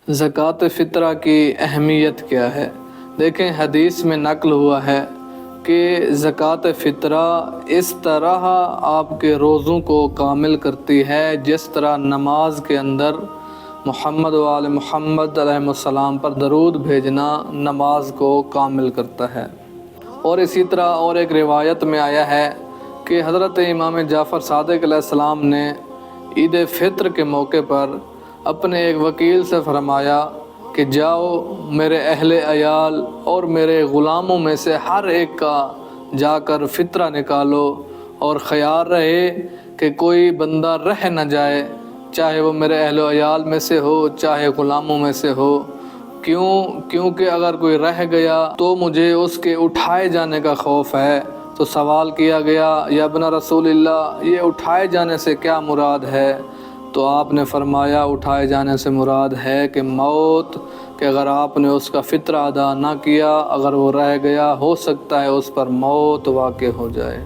زکوٰۃ فطرہ کی اہمیت کیا ہے؟ دیکھیں، حدیث میں نقل ہوا ہے کہ زکوٰۃ فطرہ اس طرح آپ کے روزوں کو کامل کرتی ہے جس طرح نماز کے اندر محمد و آل محمد علیہ السلام پر درود بھیجنا نماز کو کامل کرتا ہے۔ اور اسی طرح اور ایک روایت میں آیا ہے کہ حضرت امام جعفر صادق علیہ السلام نے عید فطر کے موقع پر اپنے ایک وکیل سے فرمایا کہ جاؤ میرے اہل عیال اور میرے غلاموں میں سے ہر ایک کا جا کر فطرہ نکالو، اور خیال رہے کہ کوئی بندہ رہ نہ جائے، چاہے وہ میرے اہل و عیال میں سے ہو چاہے غلاموں میں سے ہو۔ کیونکہ اگر کوئی رہ گیا تو مجھے اس کے اٹھائے جانے کا خوف ہے۔ تو سوال کیا گیا، یا ابن رسول اللہ، یہ اٹھائے جانے سے کیا مراد ہے؟ تو آپ نے فرمایا، اٹھائے جانے سے مراد ہے کہ موت، کہ اگر آپ نے اس کا فطرہ ادا نہ کیا، اگر وہ رہ گیا، ہو سکتا ہے اس پر موت واقع ہو جائے۔